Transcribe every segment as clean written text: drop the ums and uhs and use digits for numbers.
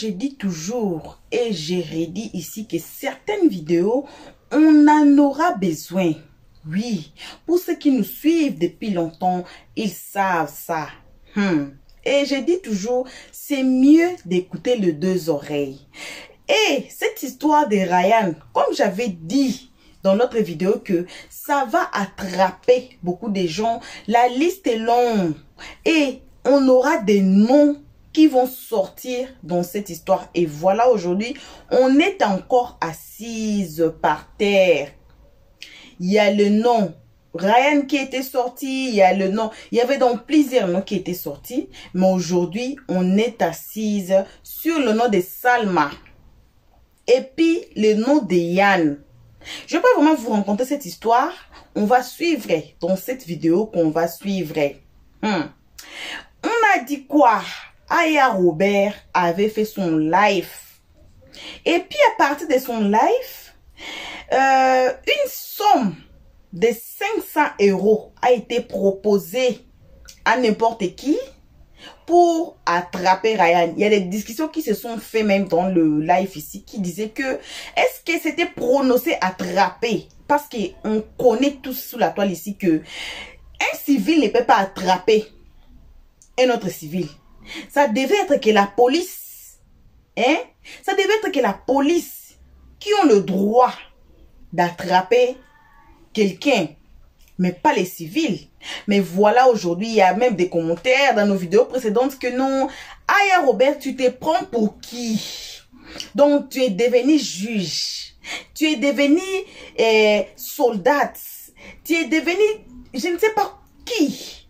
je dis toujours et j'ai redit ici que certaines vidéos, on en aura besoin. Oui, pour ceux qui nous suivent depuis longtemps, ils savent ça. Et je dis toujours, c'est mieux d'écouter les deux oreilles. Et cette histoire de Ryan, comme j'avais dit dans notre vidéo que ça va attraper beaucoup de gens, la liste est longue et on aura des noms qui vont sortir dans cette histoire. Et voilà, aujourd'hui, on est encore assise par terre. Il y a le nom Ryan qui était sorti, il y a le nom, il y avait donc plusieurs noms qui étaient sortis, mais aujourd'hui, on est assise sur le nom de Salma et puis le nom de Yann. Je ne vais pas vraiment vous raconter cette histoire, on va suivre dans cette vidéo qu'on va suivre. On a dit quoi? Aya Robert avait fait son live. Et puis à partir de son live, une somme de 500 € a été proposée à n'importe qui pour attraper Ryan. Il y a des discussions qui se sont faites même dans le live ici qui disaient que est-ce que c'était prononcé attraper? Parce qu'on connaît tous sous la toile ici que un civil ne peut pas attraper un autre civil. Ça devait être que la police, ça devait être que la police qui ont le droit d'attraper quelqu'un, mais pas les civils. Mais voilà, aujourd'hui, il y a même des commentaires dans nos vidéos précédentes que non, Aya Robert, tu te prends pour qui? Donc, tu es devenu juge, tu es devenu soldat, tu es devenu, je ne sais pas qui.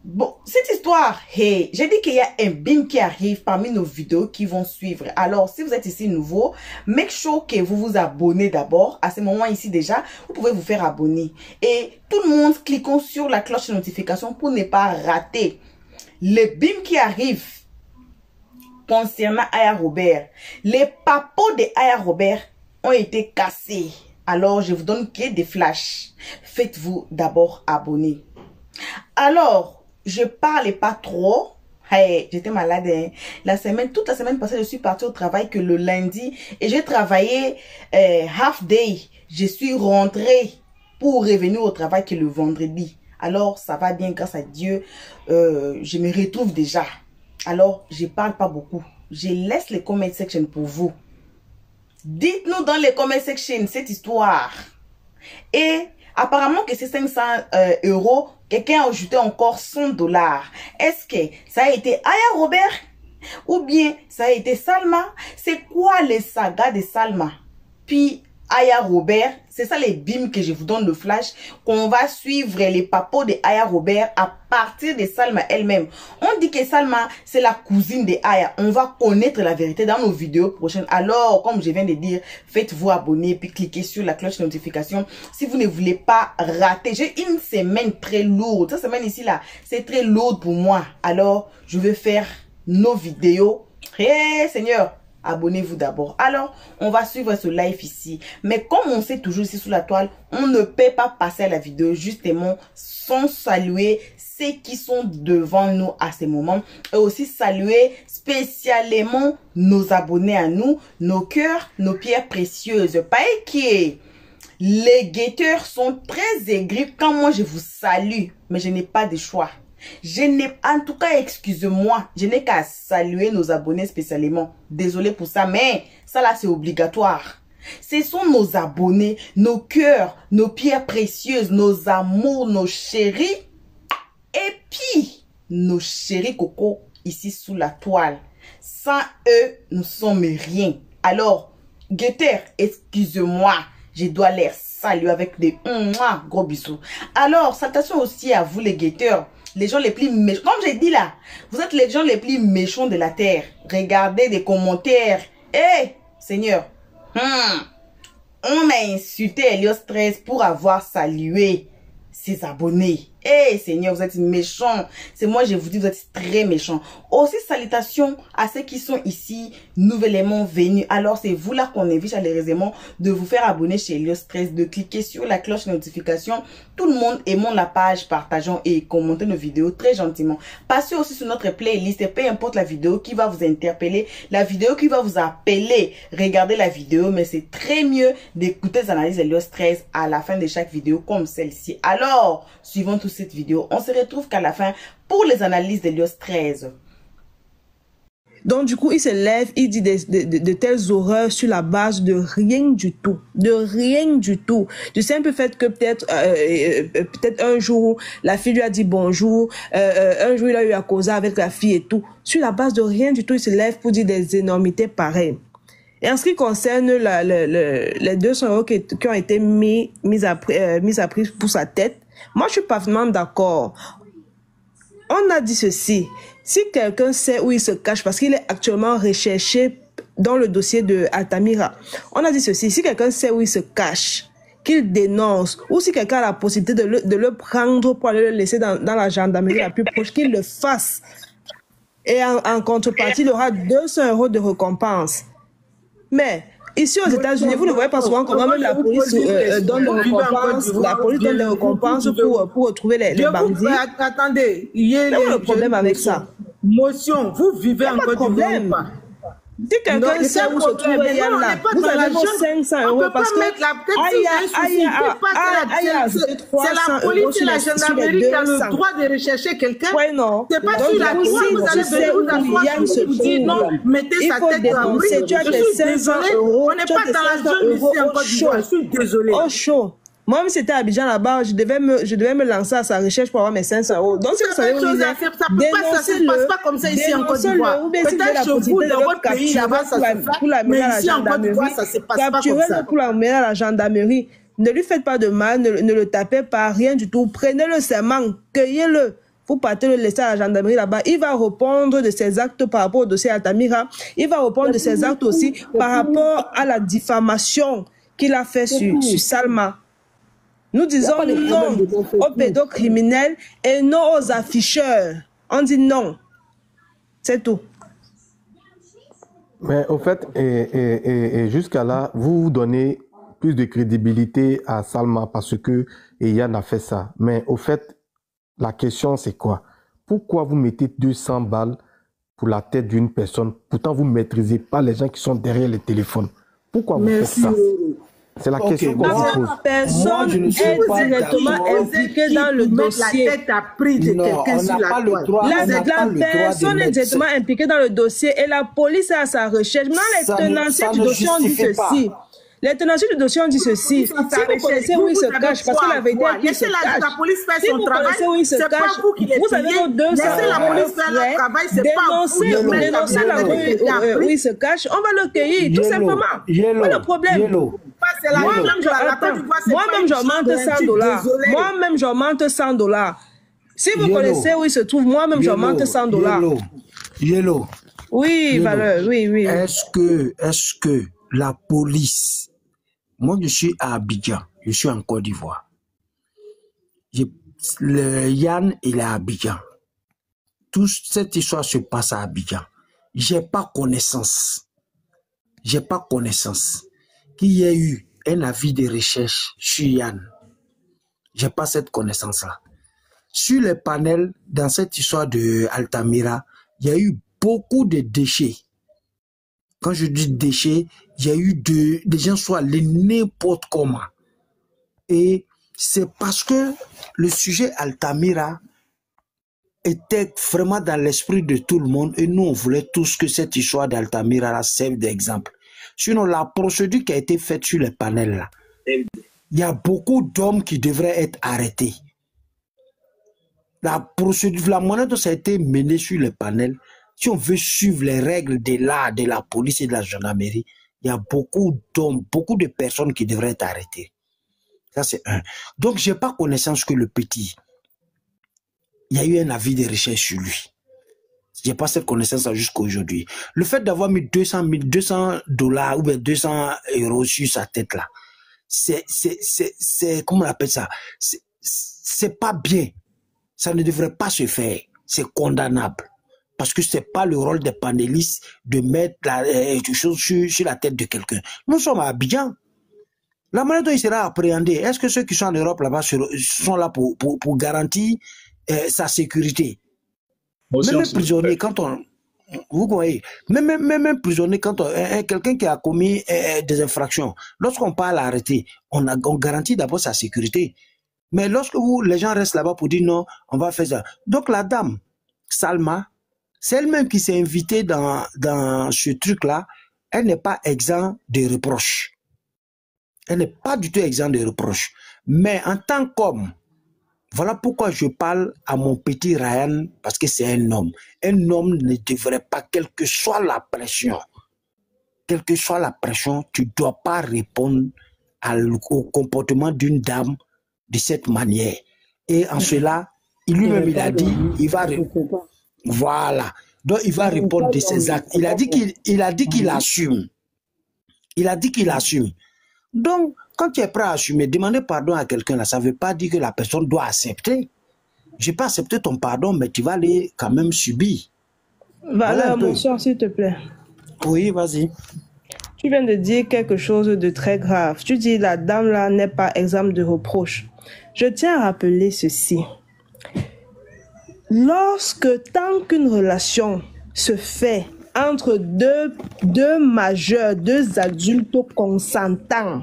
Bon, cette histoire, hey, j'ai dit qu'il y a un BIM qui arrive parmi nos vidéos qui vont suivre. Alors, si vous êtes ici nouveau, make sure que vous vous abonnez d'abord. À ce moment ici déjà, vous pouvez vous faire abonner. Et tout le monde, cliquons sur la cloche de notification pour ne pas rater le BIM qui arrive concernant Aya Robert. Les papeaux de Aya Robert ont été cassés. Alors, je vous donne que des flashs. Faites-vous d'abord abonner. Alors, je parlais pas trop. Hey, j'étais malade. Toute la semaine passée, je suis partie au travail que le lundi et j'ai travaillé half day. Je suis rentrée pour revenir au travail que le vendredi. Alors, ça va bien grâce à Dieu. Je me retrouve déjà. Alors, je parle pas beaucoup. Je laisse les comment section pour vous. Dites-nous dans les comment section cette histoire. Et apparemment que c'est 500 €. Quelqu'un a ajouté encore 100 $. Est-ce que ça a été Aya Robert? Ou bien ça a été Salma? C'est quoi les sagas de Salma? Puis Aya Robert, c'est ça les BIM que je vous donne le flash, qu'on va suivre les papos de Aya Robert à partir de Salma elle-même. On dit que Salma, c'est la cousine de Aya. On va connaître la vérité dans nos vidéos prochaines. Alors, comme je viens de dire, faites-vous abonner, puis cliquez sur la cloche de notification si vous ne voulez pas rater. J'ai une semaine très lourde. Cette semaine ici, là, c'est très lourd pour moi. Alors, je vais faire nos vidéos. Hey, Seigneur! Abonnez-vous d'abord. Alors, on va suivre ce live ici. Mais comme on sait toujours ici sous la toile, on ne peut pas passer à la vidéo justement sans saluer ceux qui sont devant nous à ce moment. Et aussi saluer spécialement nos abonnés à nous, nos cœurs, nos pierres précieuses. Pas qui les guetteurs sont très aigris quand moi je vous salue. Mais je n'ai pas de choix. En tout cas, excusez-moi, je n'ai qu'à saluer nos abonnés spécialement. Désolé pour ça, mais ça là, c'est obligatoire. Ce sont nos abonnés, nos cœurs, nos pierres précieuses, nos amours, nos chéris. Et puis, nos chéris coco ici sous la toile. Sans eux, nous sommes rien. Alors, guetteurs, excusez-moi, je dois les saluer avec des gros bisous. Alors, salutations aussi à vous les guetteurs. Les gens les plus méchants. Comme j'ai dit là, vous êtes les gens les plus méchants de la terre. Regardez des commentaires. Eh, Seigneur. On a insulté Helios 13 pour avoir salué ses abonnés. Eh Seigneur, vous êtes méchants. C'est moi, je vous dis, vous êtes très méchants. Aussi, salutations à ceux qui sont ici, nouvellement venus. Alors, c'est vous là qu'on invite chaleureusement de vous faire abonner chez Elios 13, de cliquer sur la cloche de notification. Tout le monde aimons la page, partageons et commentons nos vidéos très gentiment. Passez aussi sur notre playlist et peu importe la vidéo qui va vous interpeller, la vidéo qui va vous appeler. Regardez la vidéo, mais c'est très mieux d'écouter les analyses d'Elios 13 à la fin de chaque vidéo comme celle-ci. Alors, suivant toute cette vidéo, on se retrouve qu'à la fin pour les analyses d'Elios 13. Donc, du coup, il se lève, il dit de telles horreurs sur la base de rien du tout. De rien du tout. Du simple fait que peut-être un jour, la fille lui a dit bonjour, un jour, il a eu à causer avec la fille et tout. Sur la base de rien du tout, il se lève pour dire des énormités pareilles. Et en ce qui concerne les 200 € qui ont été mis à prix pour sa tête, moi, je suis parfaitement d'accord. On a dit ceci. Si quelqu'un sait où il se cache, parce qu'il est actuellement recherché dans le dossier de Altamira, on a dit ceci. Si quelqu'un sait où il se cache, qu'il dénonce, ou si quelqu'un a la possibilité de le prendre pour aller le laisser dans la gendarmerie la plus proche, qu'il le fasse. Et en contrepartie, il aura 200 € de récompense. Mais ici aux États-Unis, vous ne voyez pas souvent comment même la police donne des récompenses. La police donne des récompenses pour retrouver les bandits. Attendez, c'est le problème avec ça. Motion, vous vivez en Côte d'Ivoire ou pas? Si quelqu'un sait où se trouve Yann là, vous avez vos 500 € parce que c'est la police et la gendarmerie qui a le droit de rechercher quelqu'un. Ouais, non. C'est pas sur la loi, vous allez venir vous asseoir, vous dire non, mettez sa tête à l'abri. Je suis désolé, on n'est pas dans la zone ici en Côte d'Ivoire, je suis désolé. Oh chaud. Moi, même si c'était à Abidjan là-bas, je devais me lancer à sa recherche pour avoir mes 500 €. Donc, si vous savez où il est, ça se passe pas comme ça ici en Côte d'Ivoire. Peut-être chez vous, dans votre pays, là-bas, ça se fait. Mais ici en Côte d'Ivoire, ça se passe pas comme ça. Pour l'amener à la gendarmerie. Ne lui faites pas de mal, ne le tapez pas, rien du tout. Prenez le serment, cueillez-le. Vous partez le laisser à la gendarmerie là-bas. Il va répondre de ses actes par rapport au dossier Altamira. Il va répondre de ses actes aussi par rapport à la diffamation qu'il a fait sur Salma. Nous disons non aux pédocriminels et non aux afficheurs. On dit non. C'est tout. Mais au fait, et jusqu'à là, vous donnez plus de crédibilité à Salma parce que Yann a fait ça. Mais au fait, la question c'est quoi? Pourquoi vous mettez 200 balles pour la tête d'une personne? Pourtant, vous ne maîtrisez pas les gens qui sont derrière les téléphones. Pourquoi vous faites ça? C'est la question qu'on vous pose. Personne n'est directement impliquée dans le dossier. La personne est directement impliquée dans le dossier et la police est à sa recherche. Maintenant, les tenanciers du dossier ont dit ceci. Les tenanciers du dossier ont dit ceci. Si vous connaissez où il se cache, parce que la vérité est qu'il se cache. Si vous connaissez où il se cache, vous avez vos 200 €. Dénoncez la rue où il se cache, on va le cueillir, tout simplement. Pas le problème. Moi-même, j'en monte 100 $. Moi-même, j'en monte 100 $. Si vous connaissez où il se trouve, moi-même, j'en monte 100 $. Yellow. Oui, Valeur, oui. Est-ce que la police, moi je suis à Abidjan, je suis en Côte d'Ivoire. Yann, il est à Abidjan. Toute cette histoire se passe à Abidjan. J'ai pas connaissance qu'il y ait eu un avis de recherche sur Yann. J'ai pas cette connaissance-là. Sur les panels, dans cette histoire de Altamira, il y a eu beaucoup de déchets. Quand je dis déchets, il y a eu des gens soit allés n'importe comment. Et c'est parce que le sujet Altamira était vraiment dans l'esprit de tout le monde et nous on voulait tous que cette histoire d'Altamira serve d'exemple. Sinon la procédure qui a été faite sur les panels là, il y a beaucoup d'hommes qui devraient être arrêtés. La procédure, la manière dont ça a été mené sur les panels, si on veut suivre les règles de la police et de la gendarmerie, il y a beaucoup d'hommes, beaucoup de personnes qui devraient être arrêtées. Ça, c'est un. Donc, je n'ai pas connaissance que le petit, il y a eu un avis de recherche sur lui. Je n'ai pas cette connaissance jusqu'à aujourd'hui. Le fait d'avoir mis 200 $, ou bien 200 € sur sa tête là, c'est comment on appelle ça? C'est pas bien. Ça ne devrait pas se faire. C'est condamnable. Parce que ce n'est pas le rôle des panélistes de mettre quelque chose sur la tête de quelqu'un. Nous sommes à Abidjan. La manière dont il sera appréhendé, est-ce que ceux qui sont en Europe là-bas sont là pour garantir sa sécurité? Même un prisonnier, quand on... Vous voyez, même un prisonnier, quand quelqu'un qui a commis des infractions, lorsqu'on parle arrêter, on garantit d'abord sa sécurité. Mais lorsque les gens restent là-bas pour dire non, on va faire ça. Donc la dame, Salma, c'est elle-même qui s'est invitée dans ce truc-là. Elle n'est pas exempte de reproches. Elle n'est pas du tout exempte de reproches. Mais en tant qu'homme, voilà pourquoi je parle à mon petit Ryan, parce que c'est un homme. Un homme ne devrait pas, quelle que soit la pression, tu ne dois pas répondre au comportement d'une dame de cette manière. Et en cela, lui-même, il a dit, il va répondre. Voilà. Donc, il va répondre de ses actes. Il a dit qu'il assume. Il a dit qu'il assume. Donc, quand tu es prêt à assumer, demander pardon à quelqu'un, ça ne veut pas dire que la personne doit accepter. Je n'ai pas accepté ton pardon, mais tu vas aller quand même subir. Valeur, mon soeur, s'il te plaît. Oui, vas-y. Tu viens de dire quelque chose de très grave. Tu dis la dame là n'est pas exempte de reproches. Je tiens à rappeler ceci. Tant qu'une relation se fait entre deux majeurs, deux adultes consentants,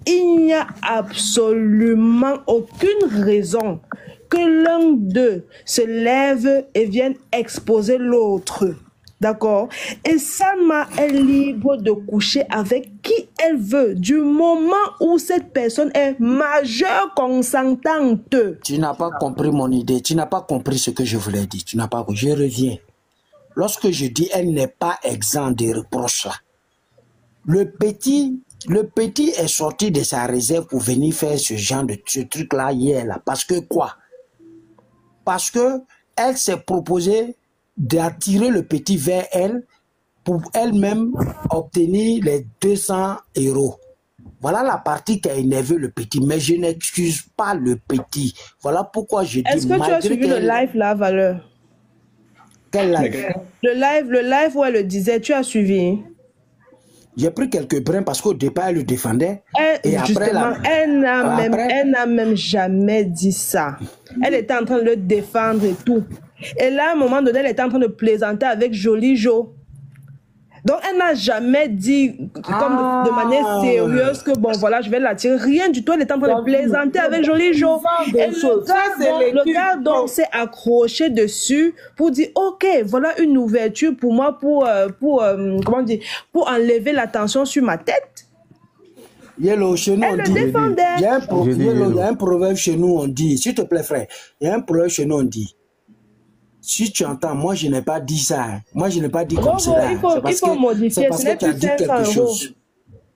il n'y a absolument aucune raison que l'un d'eux se lève et vienne exposer l'autre. D'accord? Et Salma est libre de coucher avec qui elle veut, du moment où cette personne est majeure consentante. Tu n'as pas compris mon idée, tu n'as pas compris ce que je voulais dire, tu n'as pas compris. Je reviens. Lorsque je dis elle n'est pas exempte des reproches là, le petit est sorti de sa réserve pour venir faire ce genre de truc là hier là. Parce que quoi? Parce que elle s'est proposée d'attirer le petit vers elle pour elle-même obtenir les 200 €. Voilà la partie qui a énervé le petit, mais je n'excuse pas le petit. Voilà pourquoi je dis... Est-ce que tu as suivi le live là, Valeur? Quel live? Le live où elle le disait, tu as suivi? J'ai pris quelques brins parce qu'au départ, elle le défendait. Et après, elle n'a même jamais dit ça. Elle était en train de le défendre et tout. Et là, à un moment donné, elle était en train de plaisanter avec Jolie Jo. Donc, elle n'a jamais dit comme de manière sérieuse que bon, voilà, je vais l'attirer. Rien du tout. Elle est en train de plaisanter avec Jolie Jo. Et le gars donc s'est accroché dessus pour dire, ok, voilà une ouverture pour moi comment dire, pour enlever l'attention sur ma tête. Yellow, chez nous, elle on le dit. défendait. Il y a un proverbe chez nous, on dit, s'il te plaît, frère, il y a un proverbe chez nous, on dit. Si tu entends, moi je n'ai pas dit ça. Hein. Moi je n'ai pas dit comme ça. Il faut modifier. Ce n'est plus 500 €.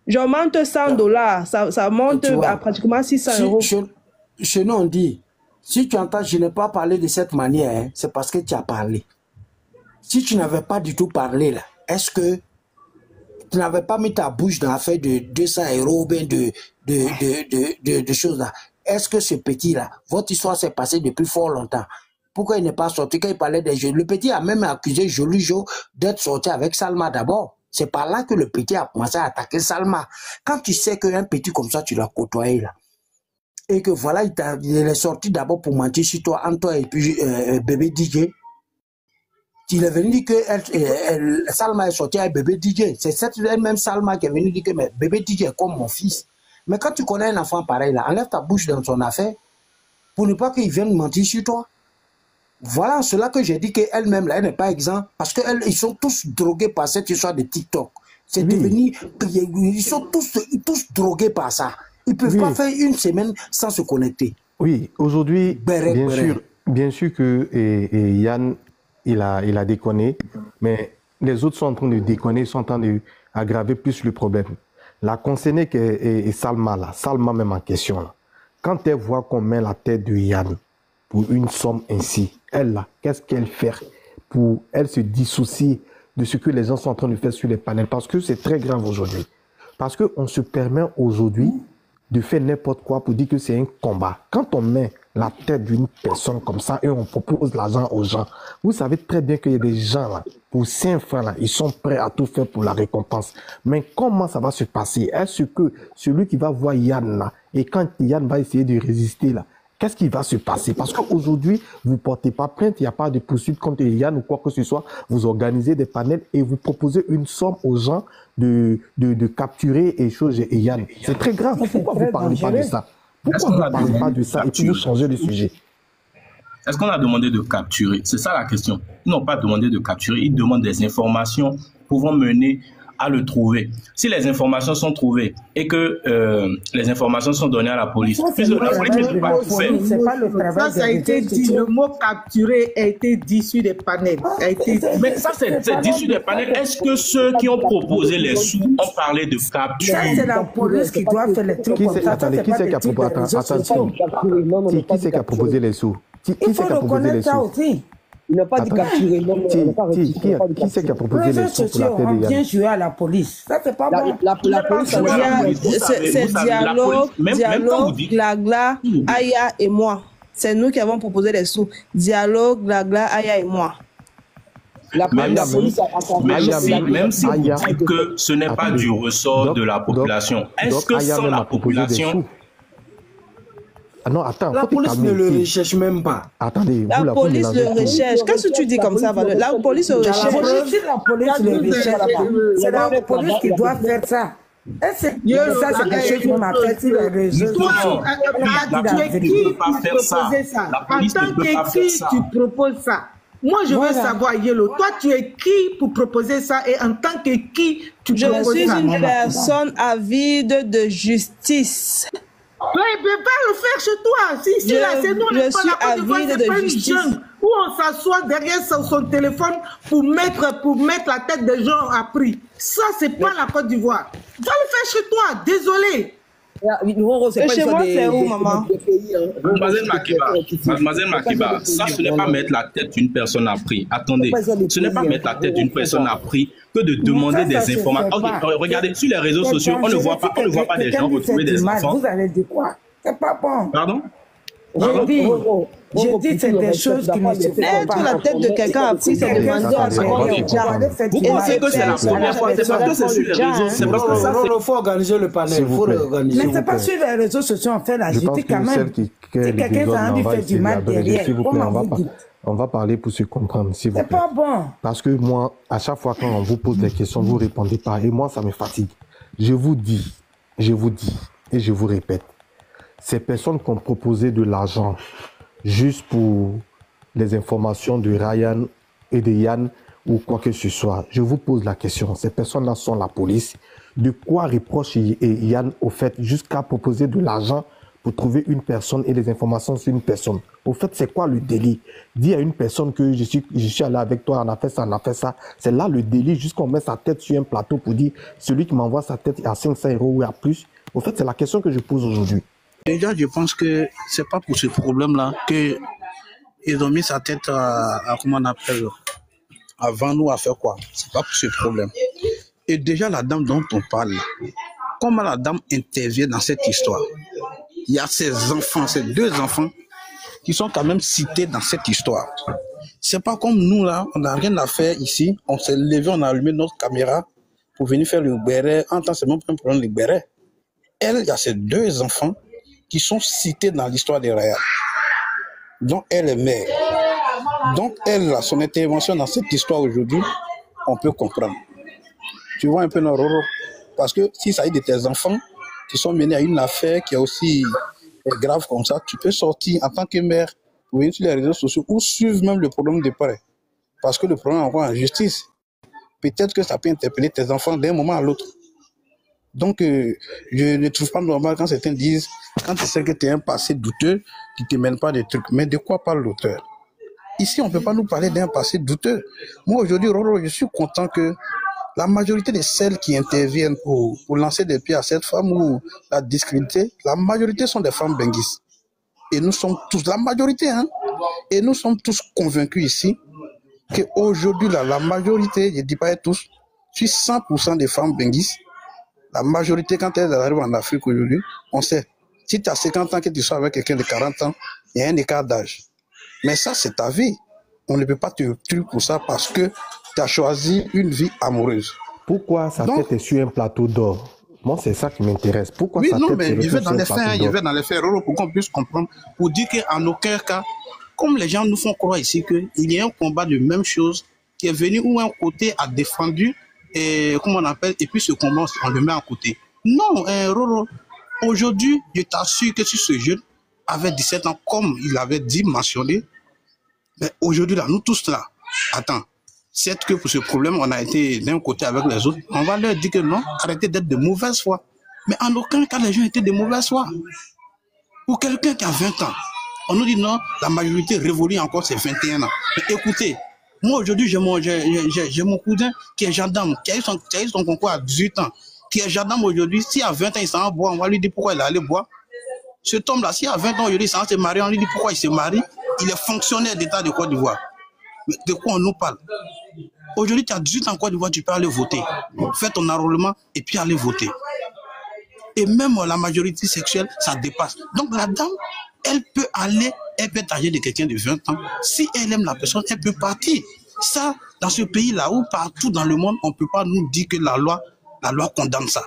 J'augmente $100. Ça monte à pratiquement 600 €. Chez nous on dit, si tu entends, je n'ai pas parlé de cette manière, hein, c'est parce que tu as parlé. Si tu n'avais pas du tout parlé là, est-ce que tu n'avais pas mis ta bouche dans l'affaire de 200 € ou bien de choses là? Est-ce que ce petit là, votre histoire s'est passée depuis fort longtemps? Pourquoi il n'est pas sorti quand il parlait des jeux? Le petit a même accusé Jolie Jo d'être sorti avec Salma d'abord. C'est par là que le petit a commencé à attaquer Salma. Quand tu sais qu'un petit comme ça, tu l'as côtoyé là, et que voilà, il est sorti d'abord pour mentir sur toi, entre toi et puis bébé DJ, il est venu dire que Salma est sortie avec bébé DJ. C'est cette même Salma qui est venue dire que mais bébé DJ est comme mon fils. Mais quand tu connais un enfant pareil là, enlève ta bouche dans son affaire pour ne pas qu'il vienne mentir sur toi. Voilà cela que j'ai dit qu'elle-même, là, elle n'est pas exempte, parce qu'ils sont tous drogués par cette histoire de TikTok. C'est devenu, ils sont tous drogués par ça. Ils ne peuvent pas faire une semaine sans se connecter. Oui, aujourd'hui, bien sûr que Yann, il a déconné, mais les autres sont en train de déconner, sont en train d'aggraver plus le problème. La concernée et Salma, là, Salma même en question, là, quand elle voit qu'on met la tête de Yann pour une somme ainsi, elle là, qu'est-ce qu'elle fait pour elle se dissocier de ce que les gens sont en train de faire sur les panels? Parce que c'est très grave aujourd'hui. Parce qu'on se permet aujourd'hui de faire n'importe quoi pour dire que c'est un combat. Quand on met la tête d'une personne comme ça et on propose l'argent aux gens. Vous savez très bien qu'il y a des gens là, pour 5 francs là, ils sont prêts à tout faire pour la récompense. Mais comment ça va se passer? Est-ce que celui qui va voir Yann là, et quand Yann va essayer de résister là, qu'est-ce qui va se passer? Parce qu'aujourd'hui, vous ne portez pas plainte, il n'y a pas de poursuite contre Yann ou quoi que ce soit. Vous organisez des panels et vous proposez une somme aux gens de capturer et choses et Yann. C'est très grave. Pourquoi vous ne parlez pas de ça? Pourquoi vous ne parlez pas de ça et puis vous changez le sujet? Est-ce qu'on a demandé de capturer? C'est ça la question. Ils n'ont pas demandé de capturer, ils demandent des informations pouvant mener à le trouver. Si les informations sont trouvées et que les informations sont données à la police, puisque la police ne peut pas tout faire. C'est pas le travail. Ça a été dit, le mot capturer a été dit sur des panels. Mais ça, c'est dit sur des panels. Est-ce que ceux qui ont proposé les sous ont parlé de capture? Ça, c'est la police qui doit faire les trucs comme ça. Attendez, qui c'est qui a proposé les sous? Il faut reconnaître ça aussi. Il n'a pas dit capturer. Qui c'est qui a proposé les sous pour la tête de Yann? Bien joué à la police. Ça, c'est pas bon. La police, c'est dialogue, Glagla, Aya et moi. C'est nous qui avons proposé les sous. Dialogue, Glagla, Aya et moi. Même si vous dites que ce n'est pas du ressort de la population, est-ce que sans la population... Ah non, attends, la police ne le recherche même pas. Attendez, la police le recherche. Qu'est-ce que tu dis comme ça, Valeur? La police le recherche. La police le recherche. C'est la police qui doit faire ça. Ça, c'est quelque chose qui m'a fait sur les réseaux sociaux. En tant que qui tu proposes ça? Moi, je veux savoir, Yellow, toi, tu es qui pour proposer ça et en tant que qui tu proposes ça? Je suis une personne avide de justice. Oui, mais va le faire chez toi. Si là, c'est nous, on n'est pas là pour c'est pas une jungle où on s'assoit derrière son téléphone pour mettre la tête des gens à prix. Ça, c'est pas la Côte d'Ivoire. Va le faire chez toi, désolé. Chez moi, c'est où, maman? Mademoiselle Makiba, ça, ce n'est pas mettre la tête d'une personne à prix. Attendez, ce n'est pas mettre la tête d'une personne à prix que de demander des informations. Regardez, sur les réseaux sociaux, on ne voit pas des gens retrouver des enfants. Vous allez dire quoi? C'est pas bon. Pardon? J'ai dit c'est des choses qui ne se font pas. Mettre la tête de quelqu'un à prix, c'est demander à ce qu'on regarde. Vous pensez que c'est la première fois? C'est parce que c'est sur les réseaux. C'est parce que ça, il faut organiser le panel. Mais c'est pas sur les réseaux sociaux, on fait la justice quand même. Si quelqu'un a envie de faire du mal derrière, comment vous dites? On va parler pour se comprendre, s'il vous plaît. C'est pas bon. Parce que moi, à chaque fois quand on vous pose des questions, vous ne répondez pas. Et moi, ça me fatigue. Je vous dis, et je vous répète, ces personnes qui ont proposé de l'argent juste pour les informations de Ryan et de Yann ou quoi que ce soit, je vous pose la question. Ces personnes-là sont la police. De quoi reproche Yann au fait jusqu'à proposer de l'argent pour trouver une personne et les informations sur une personne? Au fait, c'est quoi le délit? Dire à une personne que je suis allé avec toi, on a fait ça. C'est là le délit, jusqu'on met sa tête sur un plateau pour dire celui qui m'envoie sa tête à 500 € ou à plus. Au fait, c'est la question que je pose aujourd'hui. Déjà, je pense que c'est pas pour ce problème-là qu'ils ont mis sa tête à comment on appelle, avant nous à faire quoi. C'est pas pour ce problème. Et déjà, la dame dont on parle, comment la dame intervient dans cette histoire? Il y a ces enfants, ces 2 enfants qui sont quand même cités dans cette histoire. C'est pas comme nous là, on n'a rien à faire ici. On s'est levé, on a allumé notre caméra pour venir faire le béret. En temps, c'est même pas un problème de béret. Elle, il y a ces 2 enfants qui sont cités dans l'histoire des Raya, dont elle est mère. Donc elle, son intervention dans cette histoire aujourd'hui, on peut comprendre. Tu vois un peu nos roro. Parce que si ça y est de tes enfants qui sont menés à une affaire qui est aussi grave comme ça, tu peux sortir en tant que mère, venir sur les réseaux sociaux ou suivre même le problème de près. Parce que le problème est encore en justice. Peut-être que ça peut interpeller tes enfants d'un moment à l'autre. Donc, je ne trouve pas normal quand certains disent, quand tu sais que tu as un passé douteux, tu ne te mènes pas des trucs. Mais de quoi parle l'auteur? Ici, on ne peut pas nous parler d'un passé douteux. Moi, aujourd'hui, Roro, je suis content que la majorité de celles qui interviennent pour lancer des pieds à cette femme ou la discréditer, la majorité sont des femmes benguistes. Et nous sommes tous, la majorité, et nous sommes tous convaincus ici qu'aujourd'hui, la majorité, je ne dis pas tous, sur 100% des femmes benguistes, la majorité, quand elles arrivent en Afrique aujourd'hui, on sait, si tu as 50 ans que tu sois avec quelqu'un de 40 ans, il y a un écart d'âge. Mais ça, c'est ta vie. On ne peut pas te tuer pour ça parce que tu as choisi une vie amoureuse. Pourquoi sa tête est sur un plateau d'or? Moi, c'est ça qui m'intéresse. Pourquoi oui, sa non, tête mais il va dans les faits, il va dans les faits, pour qu'on puisse comprendre, pour dire qu'en aucun cas, comme les gens nous font croire ici qu'il y a un combat de même chose qui est venu où un côté a défendu, et, comment on appelle, et puis ce combat, on le met à côté. Non, Roro, aujourd'hui, je t'assure que si ce jeune avait 17 ans, comme il avait dit, mentionné, mais aujourd'hui, là, nous tous là, attends, c'est que pour ce problème, on a été d'un côté avec les autres, on va leur dire que non, arrêtez d'être de mauvaise foi. Mais en aucun cas, les gens étaient de mauvaise foi. Pour quelqu'un qui a 20 ans, on nous dit non, la majorité révolue encore ses 21 ans. Mais écoutez, moi aujourd'hui, j'ai mon cousin qui est gendarme, qui a eu son concours à 18 ans, qui est gendarme aujourd'hui. Si à 20 ans, il s'en va boire, on va lui dire pourquoi il est allé boire. Cet homme-là, si à 20 ans, aujourd'hui, il s'en va se marier, on lui dit pourquoi il se marie. Il est fonctionnaire d'État de Côte d'Ivoire. De quoi on nous parle? Aujourd'hui, tu as 18 ans en Côte d'Ivoire, tu peux aller voter. Fais ton enrôlement et puis aller voter. Et même la majorité sexuelle, ça dépasse. Donc la dame, elle peut aller, elle peut être âgée de quelqu'un de 20 ans. Si elle aime la personne, elle peut partir. Ça, dans ce pays-là, ou partout dans le monde, on ne peut pas nous dire que la loi condamne ça.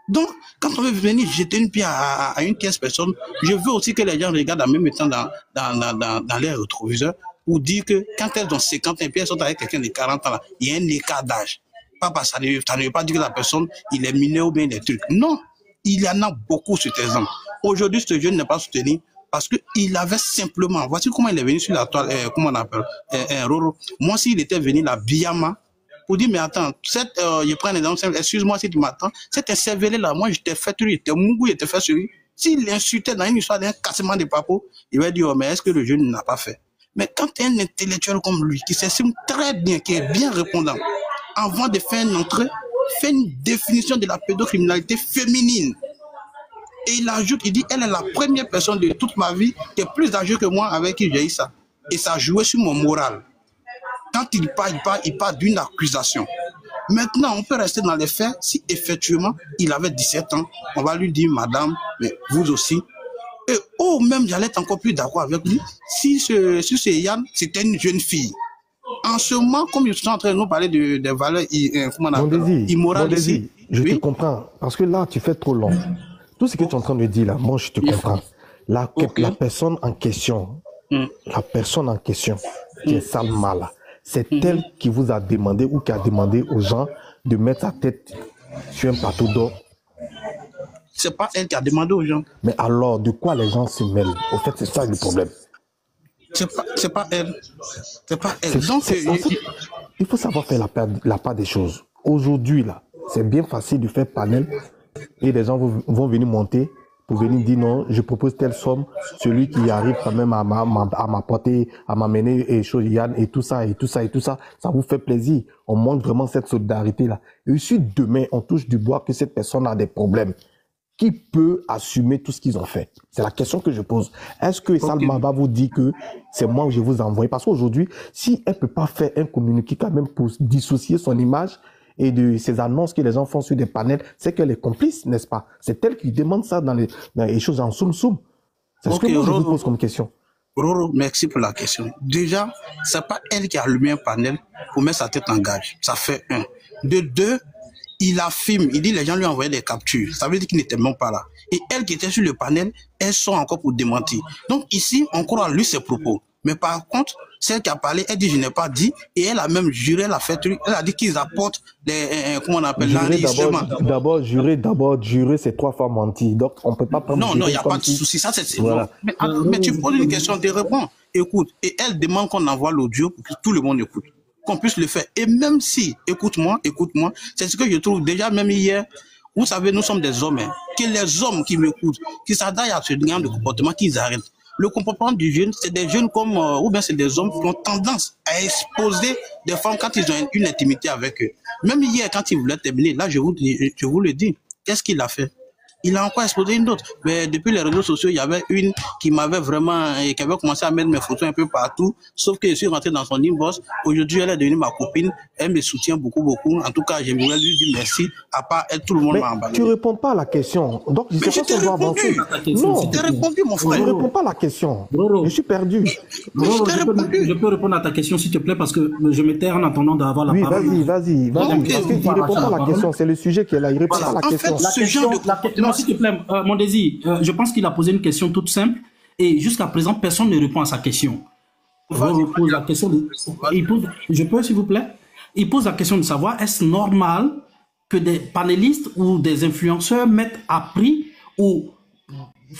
Donc, quand on veut venir jeter une pierre à une tierce personne, je veux aussi que les gens regardent en même temps dans les rétroviseurs pour dire que quand elles ont 50 ans et puis elles sont avec quelqu'un de 40 ans, là, il y a un écart d'âge. Ça ne veut pas dire que la personne, il est mineur ou bien des trucs. Non, il y en a beaucoup sur tes exemples. Aujourd'hui, ce jeune n'est pas soutenu parce qu'il avait simplement, voici comment il est venu sur la toile, comment on appelle, Roro. Moi, s'il était venu la Biyama, pour dire, mais attends, je prends un exemple, excuse-moi si tu m'attends, cet cervelé-là, moi, je t'ai fait tuer, j'étais mougou, j'étais fait celui. S'il insultait dans une histoire d'un cassement de papo, il va dire, oh, mais est-ce que le jeune n'a pas fait? Mais quand tu es un intellectuel comme lui, qui s'estime très bien, qui est bien répondant, avant de faire une entrée, fait une définition de la pédocriminalité féminine. Et il ajoute, il dit, elle est la première personne de toute ma vie qui est plus âgée que moi avec qui j'ai eu ça. Et ça a joué sur mon moral. Quand il part d'une accusation. Maintenant, on peut rester dans les faits. Si effectivement, il avait 17 ans, on va lui dire, madame, mais vous aussi. Et même, j'allais être encore plus d'accord avec lui. Si ce Yann, c'était une jeune fille. En ce moment, comme je suis en train de nous parler des valeurs immorales ici. Je te comprends. Parce que là, tu fais trop long. Tout ce que tu es en train de dire là, moi, je te comprends. La personne en question, qui est Salma là, c'est elle qui vous a demandé ou qui a demandé aux gens de mettre sa tête sur un plateau d'or. C'est pas elle qui a demandé aux gens. Mais alors, de quoi les gens se mêlent? Au fait, c'est ça le problème. C'est pas elle. C'est pas elle. Donc, il faut savoir faire la part des choses. Aujourd'hui, là, c'est bien facile de faire panel et les gens vont venir monter pour venir dire non, je propose telle somme, celui qui arrive quand même à m'apporter, à m'amener et chose Yann et tout ça, ça vous fait plaisir. On montre vraiment cette solidarité-là. Et si demain, on touche du bois que cette personne a des problèmes, qui peut assumer tout ce qu'ils ont fait? C'est la question que je pose. Est-ce que Salma va vous dire que c'est moi que je vous ai envoyé? Parce qu'aujourd'hui, si elle ne peut pas faire un communiqué quand même pour dissocier son image et de ces annonces que les gens font sur des panels, c'est qu'elle est complice, n'est-ce pas? C'est elle qui demande ça dans les choses en soum-soum. C'est ce que moi je vous pose comme question. Roro, merci pour la question. Déjà, c'est pas elle qui a allumé un panel pour mettre sa tête en gage. Ça fait un. De deux, il affirme, il dit les gens lui envoyaient des captures. Ça veut dire qu'il n'était même pas là. Et elle qui était sur le panel, elles sont encore pour démentir. Donc ici, on croit lui ses propos. Mais par contre, celle qui a parlé, elle dit je n'ai pas dit. Et elle a même juré, elle a fait truc. Elle a dit qu'ils apportent les, comment on appelle, l'enregistrement. D'abord, jurer, c'est 3 fois menti. Donc on ne peut pas prendre. Non, il n'y a pas de souci. Ça, c'est voilà. Mais tu poses une question, tu réponds. Écoute, et elle demande qu'on envoie l'audio pour que tout le monde écoute. Qu'on puisse le faire. Et même si, écoute-moi, c'est ce que je trouve déjà, même hier, vous savez, nous sommes des hommes, hein, que les hommes qui m'écoutent, qui s'adaptent à ce genre de comportement, qu'ils arrêtent. Le comportement du jeune, c'est des jeunes comme, ou bien c'est des hommes qui ont tendance à exposer des femmes quand ils ont une intimité avec eux. Même hier, quand il voulait terminer, là, je vous le dis, qu'est-ce qu'il a fait? il a encore exposé une autre. Mais depuis les réseaux sociaux, il y avait une qui m'avait vraiment, qui avait commencé à mettre mes photos un peu partout, sauf que je suis rentré dans son inbox. Aujourd'hui, elle est devenue ma copine, elle me soutient beaucoup, beaucoup. En tout cas, je voulais lui dire merci, à part elle, tout le monde m'a emballé. Tu ne réponds pas à la question. Donc, je sais pas si on doit avancer. Non, je t'ai répondu, mon frère. Je ne réponds pas à la question. Je suis perdu. Je peux répondre à ta question, s'il te plaît, parce que je m'étais en attendant d'avoir la parole. Oui, vas-y. Parce qu'il ne répond pas à la question. C'est le sujet qui est là. Il répond pas à la question. Non, s'il te plaît, mon désir, je pense qu'il a posé une question toute simple et jusqu'à présent, personne ne répond à sa question. Pose la question je peux, s'il vous plaît? Il pose la question de savoir, est-ce normal que des panélistes ou des influenceurs mettent à prix ou,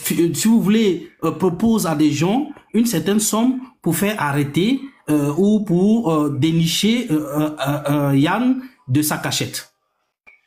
si vous voulez, proposent à des gens une certaine somme pour faire arrêter ou pour dénicher Yann de sa cachette?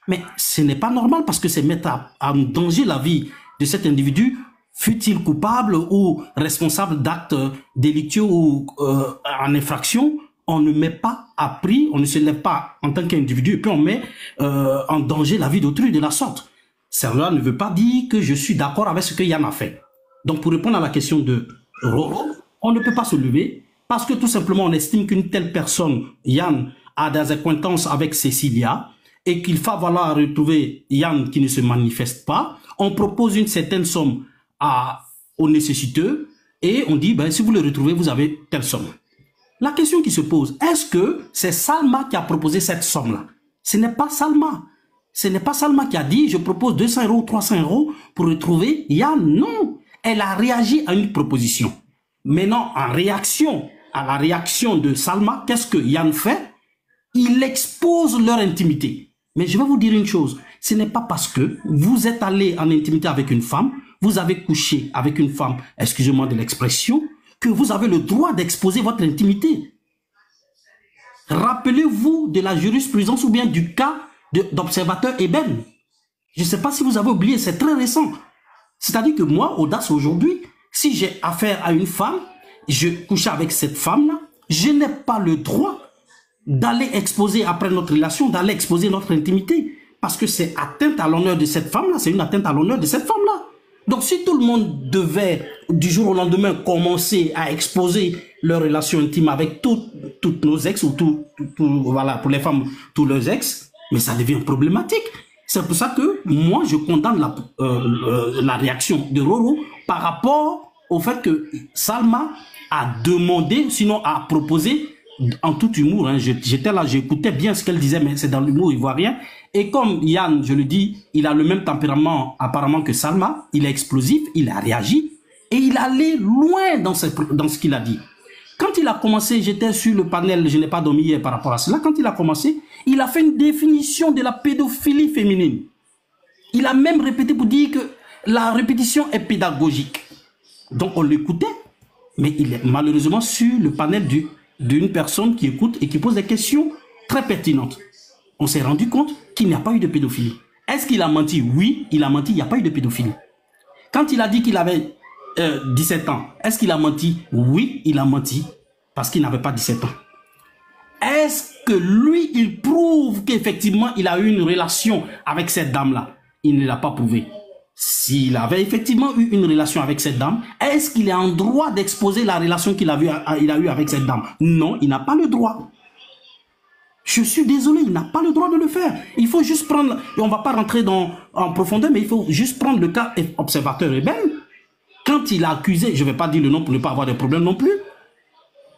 Mais ce n'est pas normal parce que c'est mettre en danger la vie de cet individu, fût-il coupable ou responsable d'actes délictueux ou en infraction. On ne met pas à prix, on ne se lève pas en tant qu'individu et puis on met en danger la vie d'autrui de la sorte. Cela ne veut pas dire que je suis d'accord avec ce que Yann a fait. Donc pour répondre à la question de Roro, on ne peut pas se lever parce que tout simplement on estime qu'une telle personne, Yann, a des acquaintances avec Cécilia, et qu'il va falloir retrouver Yann qui ne se manifeste pas, on propose une certaine somme aux nécessiteux et on dit, ben, si vous le retrouvez, vous avez telle somme. La question qui se pose, est-ce que c'est Salma qui a proposé cette somme-là? Ce n'est pas Salma. Ce n'est pas Salma qui a dit, je propose 200 € ou 300 € pour retrouver Yann. Non, elle a réagi à une proposition. Maintenant, en réaction à la réaction de Salma, qu'est-ce que Yann fait? Il expose leur intimité. Mais je vais vous dire une chose, ce n'est pas parce que vous êtes allé en intimité avec une femme, vous avez couché avec une femme, excusez-moi de l'expression, que vous avez le droit d'exposer votre intimité. Rappelez-vous de la jurisprudence ou bien du cas d'observateur Eben. Je ne sais pas si vous avez oublié, c'est très récent. C'est-à-dire que moi, Audace, aujourd'hui, si j'ai affaire à une femme, je couche avec cette femme-là, je n'ai pas le droit d'aller exposer, après notre relation, d'aller exposer notre intimité. Parce que c'est atteinte à l'honneur de cette femme-là, c'est une atteinte à l'honneur de cette femme-là. Donc si tout le monde devait, du jour au lendemain, commencer à exposer leur relation intime avec toutes nos ex, ou voilà, pour les femmes, tous leurs ex, mais ça devient problématique. C'est pour ça que moi, je condamne la réaction de Roro par rapport au fait que Salma a demandé, sinon a proposé, en tout humour, hein, j'étais là, j'écoutais bien ce qu'elle disait, mais c'est dans l'humour ivoirien. Et comme Yann, je le dis, il a le même tempérament apparemment que Salma, il est explosif, il a réagi et il allait loin dans ce qu'il a dit. Quand il a commencé, j'étais sur le panel, je n'ai pas dormi hier par rapport à cela, quand il a commencé, il a fait une définition de la pédophilie féminine. Il a même répété pour dire que la répétition est pédagogique. Donc on l'écoutait, mais il est malheureusement sur le panel d'une personne qui écoute et qui pose des questions très pertinentes. On s'est rendu compte qu'il n'y a pas eu de pédophilie. Est-ce qu'il a menti? Oui, il a menti, il n'y a pas eu de pédophilie. Quand il a dit qu'il avait 17 ans, est-ce qu'il a menti? Oui, il a menti, parce qu'il n'avait pas 17 ans. Est-ce que lui, il prouve qu'effectivement, il a eu une relation avec cette dame-là? Il ne l'a pas prouvé. S'il avait effectivement eu une relation avec cette dame, est-ce qu'il est en droit d'exposer la relation qu'il a eu avec cette dame? Non, il n'a pas le droit. Je suis désolé, il n'a pas le droit de le faire. Il faut juste prendre, et on ne va pas rentrer en profondeur, mais il faut juste prendre le cas observateur Eben. Quand il a accusé, je ne vais pas dire le nom pour ne pas avoir de problème non plus,